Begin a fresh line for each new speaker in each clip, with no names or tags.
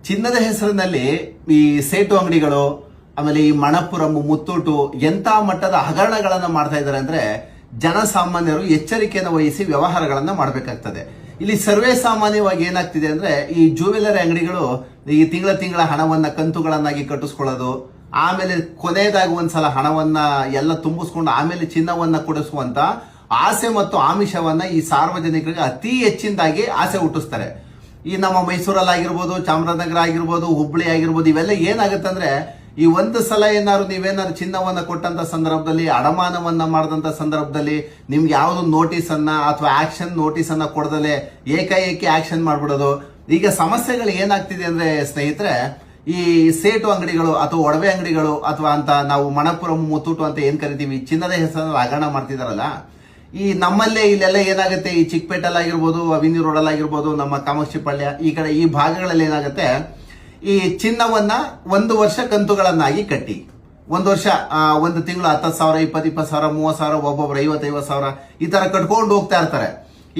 ಚಿನ್ನದ ಹೆಸರಿನಲ್ಲಿ ಈ ಸೇಟು ಅಂಗಡಿಗಳು, ಆಮೇಲೆ ಈ ಮಣಪುರಂ, ಮುತ್ತೂಟು ಎಂತ ಮಟ್ಟದ ಹಗರಣಗಳನ್ನ ಮಾಡ್ತಾ ಇದ್ದಾರೆ ಅಂದ್ರೆ ಜನಸಾಮಾನ್ಯರು ಎಚ್ಚರಿಕೆಯನ್ನು ವಹಿಸಿ ವ್ಯವಹಾರಗಳನ್ನ ಮಾಡಬೇಕಾಗ್ತದೆ. ಇಲ್ಲಿ ಸರ್ವೇ ಸಾಮಾನ್ಯವಾಗಿ ಏನಾಗ್ತಿದೆ ಅಂದ್ರೆ ಈ ಜ್ಯುವೆಲರಿ ಅಂಗಡಿಗಳು ಈ ತಿಂಗಳ ಹಣವನ್ನ ಕಂತುಗಳನ್ನಾಗಿ ಕಟ್ಟಿಸ್ಕೊಳ್ಳೋದು, ಆಮೇಲೆ ಕೊನೆಯದಾಗಿ ಒಂದ್ಸಲ ಹಣವನ್ನ ಎಲ್ಲ ತುಂಬಿಸ್ಕೊಂಡು ಆಮೇಲೆ ಚಿನ್ನವನ್ನ ಕೊಡಿಸುವಂತ ಆಸೆ ಮತ್ತು ಆಮಿಷವನ್ನ ಈ ಸಾರ್ವಜನಿಕರಿಗೆ ಅತಿ ಹೆಚ್ಚಿನದಾಗಿ ಆಸೆ ಹುಟ್ಟಿಸ್ತಾರೆ. ಈ ನಮ್ಮ ಮೈಸೂರಲ್ಲಾಗಿರ್ಬೋದು, ಚಾಮರಾಜನಗರ ಆಗಿರ್ಬೋದು, ಹುಬ್ಬಳ್ಳಿ ಆಗಿರ್ಬೋದು, ಇವೆಲ್ಲ ಏನಾಗುತ್ತೆ ಅಂದ್ರೆ ಈ ಒಂದು ಸಲ ನೀವೇನಾದ್ರು ಚಿನ್ನವನ್ನ ಕೊಟ್ಟಂತ ಸಂದರ್ಭದಲ್ಲಿ, ಅಡಮಾನವನ್ನ ಮಾಡಿದಂತ ಸಂದರ್ಭದಲ್ಲಿ ನಿಮ್ಗೆ ಯಾವ್ದು ನೋಟಿಸ್ ಅನ್ನ ಅಥವಾ ಆಕ್ಷನ್ ನೋಟಿಸ್ ಅನ್ನ ಕೊಡದಲೆ ಏಕಾಏಕಿ ಆಕ್ಷನ್ ಮಾಡ್ಬಿಡೋದು. ಈಗ ಸಮಸ್ಯೆಗಳು ಏನಾಗ್ತಿದೆ ಅಂದ್ರೆ ಸ್ನೇಹಿತರೆ, ಈ ಸೇಟು ಅಂಗಡಿಗಳು ಅಥವಾ ಒಡವೆ ಅಂಗಡಿಗಳು ಅಥವಾ ಅಂತ ನಾವು ಮಣಪುರಂ, ಮುತ್ತೂಟು ಅಂತ ಏನ್ ಕರಿತೀವಿ, ಚಿನ್ನದ ಹೆಸರಲ್ಲಿ ಹಗರಣ ಮಾಡ್ತಿದಾರಲ್ಲ, ಈ ನಮ್ಮಲ್ಲೇ ಇಲ್ಲೆಲ್ಲ ಏನಾಗುತ್ತೆ, ಈ ಚಿಕ್ಕಪೇಟೆಲ್ಲಾಗಿರ್ಬೋದು, ಅವಿನಿ ರೋಡಲ್ಲಾಗಿರ್ಬೋದು, ನಮ್ಮ ಕಾಮಾಕ್ಷಿ ಪಾಳ್ಯ ಈ ಕಡೆ ಈ ಭಾಗಗಳಲ್ಲಿ ಏನಾಗುತ್ತೆ, ಈ ಚಿನ್ನವನ್ನ 1 ವರ್ಷ ಕಂತುಗಳನ್ನಾಗಿ ಕಟ್ಟಿ, 1 ವರ್ಷ 1 ತಿಂಗಳು 10,000, 20,000, 30,000, ಒಬ್ಬೊಬ್ರು 50,000 ಈ ತರ ಕಟ್ಕೊಂಡು ಹೋಗ್ತಾ ಇರ್ತಾರೆ.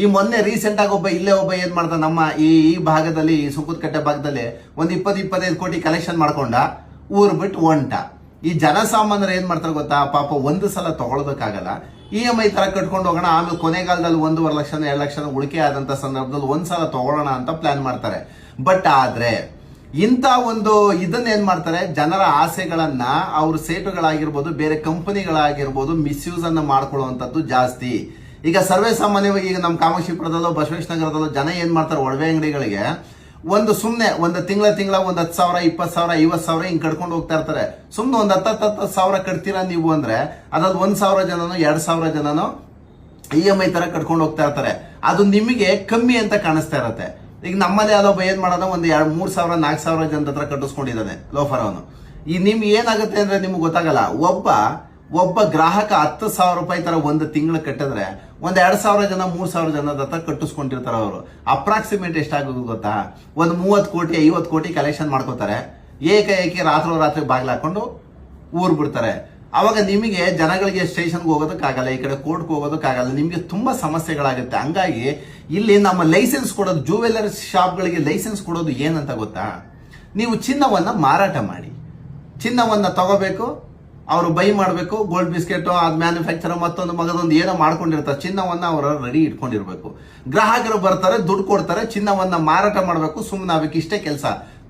ಈ ಮೊನ್ನೆ ರೀಸೆಂಟ್ ಆಗಿ ಒಬ್ಬ ಏನ್ ಮಾಡ್ದ, ನಮ್ಮ ಈ ಭಾಗದಲ್ಲಿ, ಸುಂಕದಕಟ್ಟೆ ಭಾಗದಲ್ಲಿ ಒಂದು 20-25 ಕೋಟಿ ಕಲೆಕ್ಷನ್ ಮಾಡ್ಕೊಂಡ, ಊರ್ ಬಿಟ್ಟು ಹೊಂಟ. ಈ ಜನಸಾಮಾನ್ಯರು ಏನ್ ಮಾಡ್ತಾರೆ ಗೊತ್ತಾ, ಪಾಪ ಒಂದು ಸಲ ತಗೊಳ್ಳೋದಕ್ಕಾಗಲ್ಲ, EMI ತರ ಕಟ್ಕೊಂಡು ಹೋಗೋಣ, ಆಮೇಲೆ ಕೊನೆಗಾಲದಲ್ಲಿ 1.5 ಲಕ್ಷ 2 ಲಕ್ಷ ಉಳಿಕೆ ಆದಂತ ಸಂದರ್ಭದಲ್ಲಿ ಒಂದ್ಸಲ ತಗೊಳ್ಳೋಣ ಅಂತ ಪ್ಲಾನ್ ಮಾಡ್ತಾರೆ. ಬಟ್ ಆದ್ರೆ ಇಂಥ ಒಂದು ಇದನ್ನ ಏನ್ ಮಾಡ್ತಾರೆ, ಜನರ ಆಸೆಗಳನ್ನ ಅವ್ರ ಸೇಟುಗಳಾಗಿರ್ಬೋದು, ಬೇರೆ ಕಂಪನಿಗಳಾಗಿರ್ಬೋದು ಮಿಸ್ಯೂಸ್ ಅನ್ನ ಮಾಡ್ಕೊಳ್ಳುವಂಥದ್ದು ಜಾಸ್ತಿ. ಈಗ ಸರ್ವೇ ಸಾಮಾನ್ಯವಾಗಿ ಈಗ ನಮ್ಮ ಕಾಮಾಕ್ಷಿಪುರದಲ್ಲೋ, ಬಸವೇಶ್ವರ ನಗರದಲ್ಲೋ ಜನ ಏನ್ ಮಾಡ್ತಾರೆ, ಒಡವೆ ಅಂಗಡಿಗಳಿಗೆ ಸುಮ್ನೆ ಒಂದು ತಿಂಗಳ 10,000, 20,000, 50,000 ಹಿಂಗ್ ಕಟ್ಕೊಂಡು ಹೋಗ್ತಾ ಇರ್ತಾರೆ. ಸುಮ್ನೆ ಒಂದು 10,000 ಕಟ್ತೀರಾ ನೀವು ಅಂದ್ರೆ ಅದ್ರಲ್ಲಿ 1,000 ಜನನೋ 2,000 ಜನನೋ EMI ತರ ಕಟ್ಕೊಂಡು ಹೋಗ್ತಾ ಇರ್ತಾರೆ. ಅದು ನಿಮಗೆ ಕಮ್ಮಿ ಅಂತ ಕಾಣಿಸ್ತಾ ಇರತ್ತೆ. ಈಗ ನಮ್ಮಲ್ಲಿ ಯಾವ್ದೊಬ್ಬ ಏನ್ ಮಾಡೋದು, ಒಂದು 3,000, 4,000 ಜನದ ಹತ್ರ ಕಟ್ಟಿಸ್ಕೊಂಡಿದ್ದಾನೆ ಲೋಫರ್ ಅವನು. ಈ ನಿಮ್ಗೆ ಏನಾಗುತ್ತೆ ಅಂದ್ರೆ ನಿಮ್ಗೆ ಗೊತ್ತಾಗಲ್ಲ, ಒಬ್ಬ ಗ್ರಾಹಕ 10,000 ರೂಪಾಯಿ ತರ ಒಂದು ತಿಂಗಳು ಕಟ್ಟಿದ್ರೆ ಒಂದ್ 2,000 ಜನ 3,000 ಜನದ ಹತ್ರ ಕಟ್ಟಿಸ್ಕೊಂಡಿರ್ತಾರೆ. ಅವರು ಅಪ್ರಾಕ್ಸಿಮೇಟ್ ಎಷ್ಟಾಗೋದು ಗೊತ್ತಾ, ಒಂದು 30 ಕೋಟಿ 50 ಕೋಟಿ ಕಲೆಕ್ಷನ್ ಮಾಡ್ಕೋತಾರೆ. ಏಕಾಏಕಿ ರಾತ್ರಿ ಬಾಗಿಲು ಹಾಕೊಂಡು ಊರ್ ಬಿಡ್ತಾರೆ. ಅವಾಗ ನಿಮಗೆ ಜನಗಳಿಗೆ ಸ್ಟೇಷನ್ಗೆ ಹೋಗೋದಕ್ಕಾಗಲ್ಲ, ಈ ಕಡೆ ಕೋರ್ಟ್ಗೆ ಹೋಗೋದಕ್ಕಾಗಲ್ಲ, ನಿಮ್ಗೆ ತುಂಬಾ ಸಮಸ್ಯೆಗಳಾಗುತ್ತೆ. ಹಂಗಾಗಿ ಇಲ್ಲಿ ನಮ್ಮ ಲೈಸೆನ್ಸ್ ಕೊಡೋದು, ಜ್ಯುವೆಲರಿ ಶಾಪ್ಗಳಿಗೆ ಲೈಸೆನ್ಸ್ ಕೊಡೋದು ಏನಂತ ಗೊತ್ತಾ, ನೀವು ಚಿನ್ನವನ್ನ ಮಾರಾಟ ಮಾಡಿ, ಚಿನ್ನವನ್ನ ತಗೋಬೇಕು, ಅವರು ಬೈ ಮಾಡಬೇಕು, ಗೋಲ್ಡ್ ಬಿಸ್ಕೆಟ್ ಅದ್ ಮ್ಯಾನುಫ್ಯಾಕ್ಚರ್ ಮತ್ತೊಂದು ಏನೋ ಮಾಡ್ಕೊಂಡಿರ್ತಾರೆ, ಚಿನ್ನವನ್ನ ಅವರು ರೆಡಿ ಇಟ್ಕೊಂಡಿರ್ಬೇಕು. ಗ್ರಾಹಕರು ಬರ್ತಾರೆ, ದುಡ್ಡು ಕೊಡ್ತಾರೆ, ಚಿನ್ನವನ್ನ ಮಾರಾಟ ಮಾಡಬೇಕು, ಸುಮ್ಮನೆ ಆಗಬೇಕು, ಇಷ್ಟೇ ಕೆಲಸ.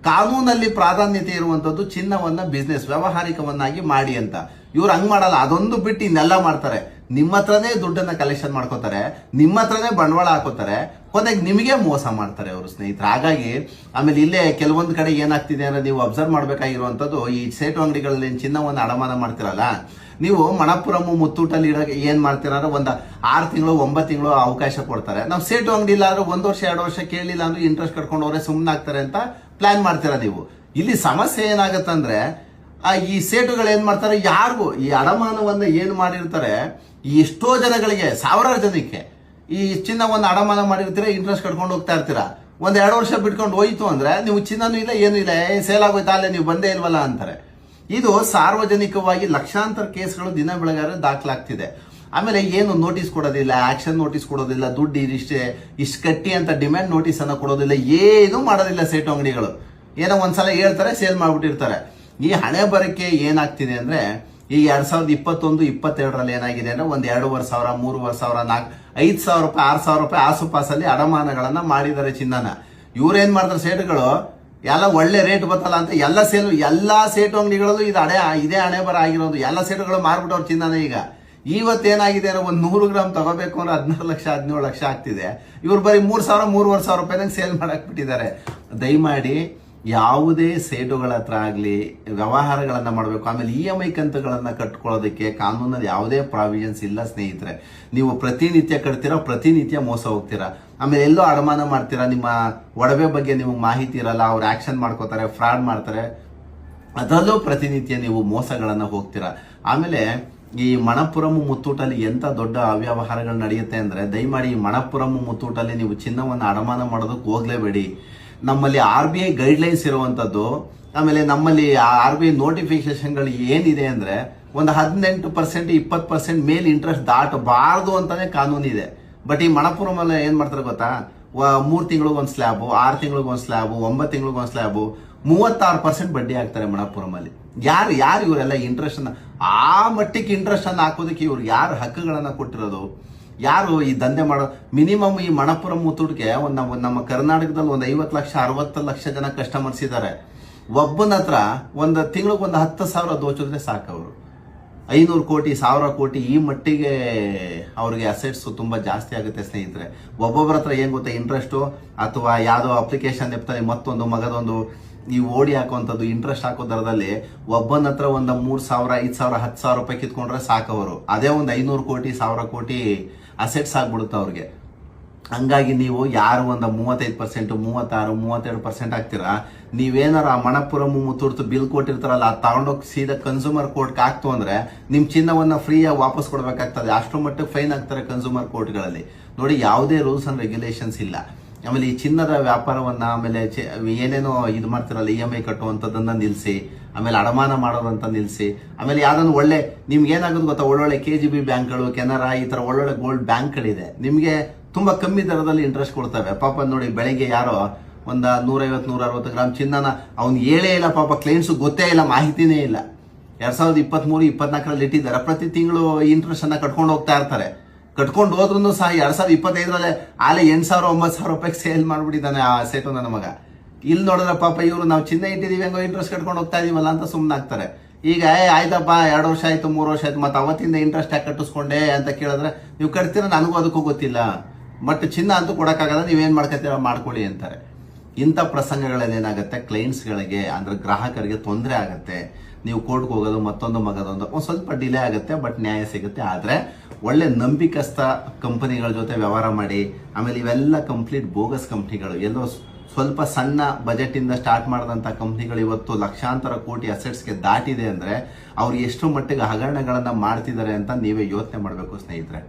ಕಾನೂನಲ್ಲಿ ಪ್ರಾಧಾನ್ಯತೆ ಇರುವಂತದ್ದು ಚಿನ್ನವನ್ನ ಬಿಸ್ನೆಸ್ ವ್ಯಾವಹಾರಿಕವನ್ನಾಗಿ ಮಾಡಿ ಅಂತ. ಇವ್ರು ಹಂಗ್ ಮಾಡಲ್ಲ, ಅದೊಂದು ಬಿಟ್ಟು ಇನ್ನೆಲ್ಲ ಮಾಡ್ತಾರೆ. ನಿಮ್ಮ ಹತ್ರನೇ ದುಡ್ಡನ್ನ ಕಲೆಕ್ಷನ್ ಮಾಡ್ಕೋತಾರೆ, ನಿಮ್ಮ ಹತ್ರನೇ ಬಂಡವಾಳ ಹಾಕೋತಾರೆ, ಕೊನೆಗೆ ನಿಮಗೆ ಮೋಸ ಮಾಡ್ತಾರೆ ಅವರು ಸ್ನೇಹಿತರೆ. ಹಾಗಾಗಿ ಆಮೇಲೆ ಇಲ್ಲೇ ಕೆಲವೊಂದು ಕಡೆ ಏನಾಗ್ತಿದೆ ಅಂದ್ರೆ ನೀವು ಅಬ್ಸರ್ವ್ ಮಾಡ್ಬೇಕಾಗಿರುವಂತದ್ದು, ಈ ಸೇಟು ಅಂಗಡಿಗಳಲ್ಲಿ ಚಿನ್ನವನ್ನು ಅಡಮಾನ ಮಾಡ್ತಿರಲ್ಲ, ನೀವು ಮಣಪುರಂ, ಮುತ್ತೂಟಲ್ಲಿ ಇಡೋಕೆ ಏನ್ ಮಾಡ್ತೀರ, ಒಂದು 6 ತಿಂಗಳು 9 ತಿಂಗಳು ಅವಕಾಶ ಕೊಡ್ತಾರೆ. ನಾವು ಸೇಟು ಅಂಗಡಿ ಇಲ್ಲ ಆದ್ರೆ 1 ವರ್ಷ 2 ವರ್ಷ ಕೇಳಲಿಲ್ಲ ಅಂದ್ರೆ ಇಂಟ್ರೆಸ್ಟ್ ಕಟ್ಕೊಂಡು ಅವರೇ ಸುಮ್ಮನೆ ಆಗ್ತಾರೆ ಅಂತ ಪ್ಲಾನ್ ಮಾಡ್ತೀರಾ ನೀವು. ಇಲ್ಲಿ ಸಮಸ್ಯೆ ಏನಾಗತ್ತಂದ್ರೆ, ಈ ಸೇಟುಗಳು ಏನ್ ಮಾಡ್ತಾರೆ, ಯಾರಿಗೂ ಈ ಅಡಮಾನವನ್ನ ಏನ್ ಮಾಡಿರ್ತಾರೆ, ಎಷ್ಟೋ ಜನಗಳಿಗೆ, ಸಾವಿರಾರು ಜನಕ್ಕೆ ಈ ಚಿನ್ನವನ್ನು ಅಡಮಾನ ಮಾಡಿರ್ತೀರಾ, ಇಂಟ್ರೆಸ್ಟ್ ಕಟ್ಕೊಂಡು ಹೋಗ್ತಾ ಇರ್ತೀರಾ. 1-2 ವರ್ಷ ಬಿಟ್ಕೊಂಡು ಹೋಯ್ತು ಅಂದ್ರೆ ನೀವು ಚಿನ್ನನೂ ಇಲ್ಲ ಏನೂ ಇಲ್ಲ, ಸೇಲ್ ಆಗೋಯ್ತಾ, ಅಲ್ಲೇ ನೀವು ಬಂದೇ ಇಲ್ವಲ್ಲ ಅಂತಾರೆ. ಇದು ಸಾರ್ವಜನಿಕವಾಗಿ ಲಕ್ಷಾಂತರ ಕೇಸ್ಗಳು ದಿನ ಬೆಳಗಾದ್ರೆ ದಾಖಲಾಗ್ತಿದೆ. ಆಮೇಲೆ ಏನು ನೋಟಿಸ್ ಕೊಡೋದಿಲ್ಲ, ಆಕ್ಷನ್ ನೋಟಿಸ್ ಕೊಡೋದಿಲ್ಲ, ದುಡ್ಡು ಇಷ್ಟು ಕಟ್ಟಿ ಅಂತ ಡಿಮ್ಯಾಂಡ್ ನೋಟಿಸ್ ಅನ್ನ ಕೊಡೋದಿಲ್ಲ, ಏನು ಮಾಡೋದಿಲ್ಲ ಸೇಟು ಅಂಗಡಿಗಳು. ಏನೋ ಒಂದ್ಸಲ ಹೇಳ್ತಾರೆ, ಸೇಲ್ ಮಾಡ್ಬಿಟ್ಟಿರ್ತಾರೆ. ಈ ಹಣೆ ಬರಕ್ಕೆ ಏನಾಗ್ತಿದೆ ಅಂದ್ರೆ, ಈ 2021-22ರಲ್ಲಿ ಏನಾಗಿದೆ ಅಂದ್ರೆ, ಒಂದು 2,500, 3,000, 5,000 ರೂಪಾಯಿ, 6,000 ರೂಪಾಯಿ ಆಸುಪಾಸಲ್ಲಿ ಅಡಮಾನಗಳನ್ನ ಮಾಡಿದ್ದಾರೆ ಚಿನ್ನನ. ಇವ್ರೇನ್ ಮಾಡ್ತಾರೆ ಸೇಟುಗಳು, ಎಲ್ಲ ಒಳ್ಳೆ ರೇಟ್ ಬರ್ತಲ್ಲ ಅಂತ ಎಲ್ಲಾ ಸೇಟು ಅಂಗಡಿಗಳಲ್ಲೂ ಇದೇ ಹಣೆ ಬರ ಆಗಿರೋದು. ಎಲ್ಲ ಸೇಟುಗಳು ಮಾರ್ಬಿಟ್ಟವ್ರು ಚಿನ್ನನ. ಈಗ ಇವತ್ತೇನಾಗಿದೆ ಅಂದ್ರೆ, ಒಂದು 100 ಗ್ರಾಮ್ ತಗೋಬೇಕು ಅಂದ್ರೆ 16 ಲಕ್ಷ 17 ಲಕ್ಷ ಆಗ್ತಿದೆ. ಇವ್ರು ಬರೀ 3,000, 3,500 ರೂಪಾಯಿನಾಗ ಸೇಲ್ ಮಾಡಕ್ ಬಿಟ್ಟಿದ್ದಾರೆ. ದಯಮಾಡಿ ಯಾವುದೇ ಸೇಟುಗಳ ಹತ್ರ ಆಗ್ಲಿ ವ್ಯವಹಾರಗಳನ್ನ ಮಾಡಬೇಕು. ಆಮೇಲೆ EMI ಕಂತುಗಳನ್ನ ಕಟ್ಕೊಳ್ಳೋದಕ್ಕೆ ಕಾನೂನಲ್ಲಿ ಯಾವುದೇ ಪ್ರಾವಿಷನ್ಸ್ ಇಲ್ಲ ಸ್ನೇಹಿತರೆ. ನೀವು ಪ್ರತಿನಿತ್ಯ ಕಟ್ತೀರಾ, ಪ್ರತಿನಿತ್ಯ ಮೋಸ ಹೋಗ್ತೀರಾ. ಆಮೇಲೆ ಎಲ್ಲೋ ಅಡಮಾನ ಮಾಡ್ತೀರಾ, ನಿಮ್ಮ ಒಡವೆ ಬಗ್ಗೆ ನಿಮಗೆ ಮಾಹಿತಿ ಇರಲ್ಲ, ಅವ್ರು ಆಕ್ಷನ್ ಮಾಡ್ಕೋತಾರೆ, ಫ್ರಾಡ್ ಮಾಡ್ತಾರೆ, ಅದರಲ್ಲೂ ಪ್ರತಿನಿತ್ಯ ನೀವು ಮೋಸಗಳನ್ನ ಹೋಗ್ತೀರಾ. ಆಮೇಲೆ ಈ ಮಣಪುರಂ, ಮುತ್ತೂಟಲ್ಲಿ ಎಂತ ದೊಡ್ಡ ಅವ್ಯವಹಾರಗಳು ನಡೆಯುತ್ತೆ ಅಂದ್ರೆ, ದಯಮಾಡಿ ಈ ಮಣಪುರಂ, ಮುತ್ತೂಟಲ್ಲಿ ನೀವು ಚಿನ್ನವನ್ನು ಅಡಮಾನ ಮಾಡೋದಕ್ಕೆ ಹೋಗ್ಲೇಬೇಡಿ. ನಮ್ಮಲ್ಲಿ RBI ಗೈಡ್ಲೈನ್ಸ್ ಇರುವಂತದ್ದು, ಆಮೇಲೆ ನಮ್ಮಲ್ಲಿ RBI ನೋಟಿಫಿಕೇಶನ್ಗಳು ಏನಿದೆ ಅಂದ್ರೆ, ಒಂದು 18% 20% ಮೇಲ್ ಇಂಟ್ರೆಸ್ಟ್ ದಾಟಬಾರದು ಅಂತಾನೆ ಕಾನೂನಿದೆ. ಬಟ್ ಈ ಮಣಪುರಂ ಏನ್ ಮಾಡ್ತಾರೆ ಗೊತ್ತಾ, 3 ತಿಂಗಳಿಗೆ ಒಂದು ಸ್ಲ್ಯಾಬು, 6 ತಿಂಗಳಿಗೆ ಒಂದು ಸ್ಲ್ಯಾಬು, 9 ತಿಂಗಳಿಗೆ ಒಂದು ಸ್ಲ್ಯಾಬು, 36% ಬಡ್ಡಿ ಹಾಕ್ತಾರೆ ಮಣಪುರಮಲ್ಲಿ. ಯಾರು ಇವರೆಲ್ಲ ಇಂಟ್ರೆಸ್ಟ್ ಅನ್ನ ಆ ಮಟ್ಟಿಗೆ ಇಂಟ್ರೆಸ್ಟ್ ಅನ್ನ ಹಾಕೋದಕ್ಕೆ ಇವ್ರು ಯಾರು ಹಕ್ಕುಗಳನ್ನ ಕೊಟ್ಟಿರೋದು? ಯಾರು ಈ ದಂಧೆ ಮಾಡೋ? ಮಿನಿಮಮ್ ಈ ಮಣಪುರಂ ಮುತ್ತೂಟ್ಗೆ ನಮ್ಮ ಕರ್ನಾಟಕದಲ್ಲಿ ಒಂದು 50 ಲಕ್ಷ 60 ಲಕ್ಷ ಜನ ಕಸ್ಟಮರ್ಸ್ ಇದ್ದಾರೆ. ಒಬ್ಬನ ಹತ್ರ ಒಂದು ತಿಂಗಳಿಗೆ ಒಂದು 10,000 ದೋಚಿದ್ರೆ ಸಾಕು. ಅವರು 500 ಕೋಟಿ 1000 ಕೋಟಿ ಈ ಮಟ್ಟಿಗೆ ಅವ್ರಿಗೆ ಅಸೆಟ್ಸ್ ತುಂಬಾ ಜಾಸ್ತಿ ಆಗುತ್ತೆ ಸ್ನೇಹಿತರೆ. ಒಬ್ಬೊಬ್ಬರ ಹತ್ರ ಏನ್ ಗೊತ್ತಾ, ಇಂಟ್ರೆಸ್ಟು ಅಥವಾ ಯಾವುದೋ ಅಪ್ಲಿಕೇಶನ್ ಇರ್ತಾರೆ, ಮತ್ತೊಂದು ಮಗದೊಂದು ಈ ಓಡಿ ಹಾಕುವಂಥದ್ದು ಇಂಟ್ರೆಸ್ಟ್ ಹಾಕೋ ದರದಲ್ಲಿ ಒಬ್ಬನ ಹತ್ರ ಒಂದು 3,000 5,000 10,000 ರೂಪಾಯಿ ಕಿತ್ಕೊಂಡ್ರೆ ಸಾಕವರು. ಅದೇ ಒಂದು 500 ಕೋಟಿ 1000 ಕೋಟಿ ಅಸೆಟ್ಸ್ ಆಗ್ಬಿಡುತ್ತೆ ಅವ್ರಿಗೆ. ಹಂಗಾಗಿ ನೀವು ಯಾರು ಒಂದು 35% 36 32% ಆಗ್ತೀರಾ, ನೀವೇನಾರ ಆ ಮಣಪುರಂ ಮುತ್ತೂರ್ತು ಬಿಲ್ ಕೊಟ್ಟಿರ್ತಾರಲ್ಲ, ಅದು ತಗೊಂಡೋಗಿ ಸೀದಾ ಕನ್ಸ್ಯೂಮರ್ ಕೋರ್ಟ್ಗೆ ಹಾಕ್ತು ಅಂದ್ರೆ ನಿಮ್ ಚಿನ್ನವನ್ನ ಫ್ರೀಯಾಗಿ ವಾಪಸ್ ಕೊಡ್ಬೇಕಾಗ್ತದೆ. ಅಷ್ಟು ಮಟ್ಟಿಗೆ ಫೈನ್ ಹಾಕ್ತಾರೆ ಕನ್ಸ್ಯೂಮರ್ ಕೋರ್ಟ್ಗಳಲ್ಲಿ. ನೋಡಿ, ಯಾವುದೇ ರೂಲ್ಸ್ ಅಂಡ್ ರೆಗ್ಯುಲೇಷನ್ಸ್ ಇಲ್ಲ. ಆಮೇಲೆ ಈ ಚಿನ್ನದ ವ್ಯಾಪಾರವನ್ನ ಆಮೇಲೆ ಏನೇನೋ ಇದು ಮಾಡ್ತಿರಲ್ಲ, EMI ಕಟ್ಟುವಂಥದ್ದನ್ನ ನಿಲ್ಲಿಸಿ, ಆಮೇಲೆ ಅಡಮಾನ ಮಾಡೋದಂತ ನಿಲ್ಲಿಸಿ, ಆಮೇಲೆ ಯಾವ್ದನ್ನು ಒಳ್ಳೆ ನಿಮ್ಗೆ ಏನಾಗೋದು ಗೊತ್ತಾ, ಒಳ್ಳೊಳ್ಳೆ KGB ಬ್ಯಾಂಕ್ಗಳು, ಕೆನರಾ, ಈ ತರ ಒಳ್ಳೊಳ್ಳೆ ಗೋಲ್ಡ್ ಬ್ಯಾಂಕ್ಗಳಿದೆ, ನಿಮ್ಗೆ ತುಂಬಾ ಕಮ್ಮಿ ದರದಲ್ಲಿ ಇಂಟ್ರೆಸ್ಟ್ ಕೊಡ್ತವೆ. ಪಾಪ ನೋಡಿ, ಬೆಳಗ್ಗೆ ಯಾರೋ ಒಂದು 150-160 ಗ್ರಾಮ್ ಚಿನ್ನನ ಅವ್ನು ಹೇಳೇ ಇಲ್ಲ, ಪಾಪ ಕ್ಲೈಂಟ್ಸ್ ಗೊತ್ತೇ ಇಲ್ಲ, ಮಾಹಿತಿನೇ ಇಲ್ಲ. 2023-24 ಇಟ್ಟಿದ್ದಾರೆ. ಪ್ರತಿ ತಿಂಗಳು ಇಂಟ್ರೆಸ್ಟ್ ಅನ್ನ ಕಟ್ಕೊಂಡು ಹೋಗ್ತಾ ಇರ್ತಾರೆ. ಕಟ್ಕೊಂಡು ಹೋದ್ರೂ ಸಹ 2025 ಆಲೆ 8,000-9,000 ರೂಪಾಯಿಗೆ ಸೇಲ್ ಮಾಡ್ಬಿಟ್ಟಿದ್ದಾನೆ ಆ ಸೆಟ್ ನನ್ನ ಮಗ. ಇಲ್ಲಿ ನೋಡಿದ್ರೆ ಪಾಪ ಇವರು ನಾವು ಚಿನ್ನ ಇಟ್ಟಿದೀವಿ, ಹೆಂಗೋ ಇಂಟ್ರೆಸ್ಟ್ ಕಟ್ಕೊಂಡು ಹೋಗ್ತಾ ಇದೀವಲ್ಲ ಅಂತ ಸುಮ್ಮನಾಗ್ತಾರೆ. ಈಗ ಆಯ್ತಪ್ಪ 2 ವರ್ಷ ಆಯ್ತು 3 ವರ್ಷ ಆಯ್ತು, ಮತ್ತೆ ಅವತ್ತಿಂದ ಇಂಟ್ರೆಸ್ಟ್ ಯಾಕೆ ಕಟ್ಟಿಸ್ಕೊಂಡೆ ಅಂತ ಕೇಳಿದ್ರೆ, ನೀವು ಕಟ್ತೀರ ನನಗೂ ಅದಕ್ಕೂ ಗೊತ್ತಿಲ್ಲ, ಬಟ್ ಚಿನ್ನ ಅಂತೂ ಕೊಡಕ್ಕಾಗಲ್ಲ, ನೀವೇನ್ ಮಾಡ್ಕೊತೀರ ಮಾಡ್ಕೊಳ್ಳಿ ಅಂತಾರೆ. ಇಂಥ ಪ್ರಸಂಗಗಳಲ್ಲಿ ಏನಾಗುತ್ತೆ, ಕ್ಲೈಂಟ್ಸ್ಗಳಿಗೆ ಅಂದ್ರೆ ಗ್ರಾಹಕರಿಗೆ ತೊಂದರೆ ಆಗುತ್ತೆ. ನೀವು ಕೋರ್ಟ್ಗೆ ಹೋಗೋದು ಮತ್ತೊಂದು ಮಗದೊಂದು ಒಂದು ಸ್ವಲ್ಪ ಡಿಲೇ ಆಗುತ್ತೆ, ಬಟ್ ನ್ಯಾಯ ಸಿಗುತ್ತೆ. ಆದ್ರೆ ಒಳ್ಳೆ ನಂಬಿಕಸ್ಥ ಕಂಪನಿಗಳ ಜೊತೆ ವ್ಯವಹಾರ ಮಾಡಿ. ಆಮೇಲೆ ಇವೆಲ್ಲ ಕಂಪ್ಲೀಟ್ ಬೋಗಸ್ ಕಂಪ್ನಿಗಳು, ಎಲ್ಲೋ ಸ್ವಲ್ಪ ಸಣ್ಣ ಬಜೆಟ್ ಇಂದ ಸ್ಟಾರ್ಟ್ ಮಾಡಿದಂತ ಕಂಪ್ನಿಗಳು ಇವತ್ತು ಲಕ್ಷಾಂತರ ಕೋಟಿ ಅಸೆಟ್ಸ್ಗೆ ದಾಟಿದೆ ಅಂದ್ರೆ ಅವ್ರು ಎಷ್ಟು ಮಟ್ಟಿಗೆ ಹಗರಣಗಳನ್ನ ಮಾಡ್ತಿದ್ದಾರೆ ಅಂತ ನೀವೇ ಯೋಚನೆ ಮಾಡಬೇಕು ಸ್ನೇಹಿತರೆ.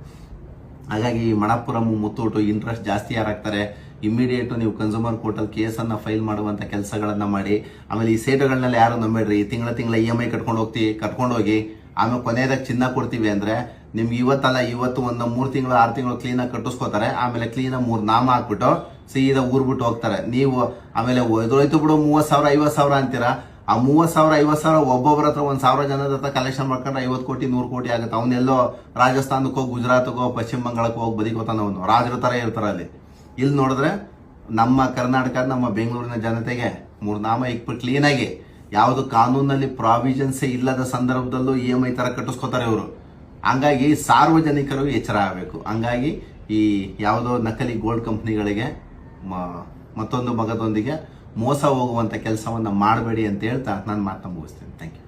ಹಾಗಾಗಿ ಈ ಮಣಪುರಂ ಮುತ್ತೂಟು ಇಂಟ್ರೆಸ್ಟ್ ಜಾಸ್ತಿ ಯಾರಾಗ್ತಾರೆ, ಇಮಿಡಿಯೇಟ್ ನೀವು ಕನ್ಸ್ಯೂಮರ್ ಕೋರ್ಟಲ್ಲಿ ಕೇಸನ್ನ ಫೈಲ್ ಮಾಡುವಂತ ಕೆಲಸಗಳನ್ನ ಮಾಡಿ. ಆಮೇಲೆ ಈ ಸೇಟುಗಳನ್ನೆಲ್ಲ ಯಾರು ನಂಬೇಡ್ರಿ. ತಿಂಗಳ EMI ಕಟ್ಕೊಂಡು ಹೋಗಿ ಆಮೇಲೆ ಕೊನೆಯದಾಗ ಚಿನ್ನ ಕೊಡ್ತೀವಿ ಅಂದ್ರೆ ನಿಮ್ಗೆ ಇವತ್ತು ಒಂದು 3 ತಿಂಗಳು 6 ತಿಂಗಳು ಕ್ಲೀನಾಗಿ ಕಟ್ಟಿಸ್ಕೋತಾರೆ. ಆಮೇಲೆ ಕ್ಲೀನಾಗಿ 3 ನಾಮ ಹಾಕ್ಬಿಟ್ಟು ಸೀದಾ ಊರ್ಬಿಟ್ಟು ಹೋಗ್ತಾರೆ. ನೀವು ಆಮೇಲೆ ಒಯ್ದೋಯ್ತು ಬಿಡು 30,000 50,000 ಅಂತೀರಾ. ಆ 30,000 50,000 ಒಬ್ಬೊಬ್ಬರ ಹತ್ರ 1,000 ಜನದ ಹತ್ರ ಕಲೆಕ್ಷನ್ ಮಾಡ್ಕೊಂಡ್ರೆ 50 ಕೋಟಿ 100 ಕೋಟಿ ಆಗುತ್ತೆ. ಅವನ್ನೆಲ್ಲೋ ರಾಜಸ್ಥಾನಕ್ಕೋ ಗುಜರಾತ್ಗೋ ಪಶ್ಚಿಮ ಬಂಗಾಳಕ್ಕೋ ಹೋಗಿ ಬದಿಕೋತಾನ, ಅವನು ರಾಜರ ತರ ಇರ್ತಾರ ಅಲ್ಲಿ. ಇಲ್ಲಿ ನೋಡಿದ್ರೆ ನಮ್ಮ ಕರ್ನಾಟಕ ನಮ್ಮ ಬೆಂಗಳೂರಿನ ಜನತೆಗೆ 3 ನಾಮ ಇಕ್ಬಿಟ್ಟು ಕ್ಲೀನಾಗಿ ಯಾವುದು ಕಾನೂನಲ್ಲಿ ಪ್ರಾವಿಷನ್ಸ್ ಇಲ್ಲದ ಸಂದರ್ಭದಲ್ಲೂ EMI ತರ ಕಟ್ಟಿಸ್ಕೋತಾರೆ ಇವರು. ಹಂಗಾಗಿ ಸಾರ್ವಜನಿಕರು ಎಚ್ಚರ ಆಗಬೇಕು. ಹಂಗಾಗಿ ಈ ಯಾವುದೋ ನಕಲಿ ಗೋಲ್ಡ್ ಕಂಪ್ನಿಗಳಿಗೆ ಮತ್ತೊಂದು ಮಗದೊಂದಿಗೆ ಮೋಸ ಹೋಗುವಂತ ಕೆಲಸವನ್ನ ಮಾಡಬೇಡಿ ಅಂತ ಹೇಳ್ತಾ ನಾನು ಮಾತನ್ನ ಮುಗಿಸ್ತೇನೆ. Thank you.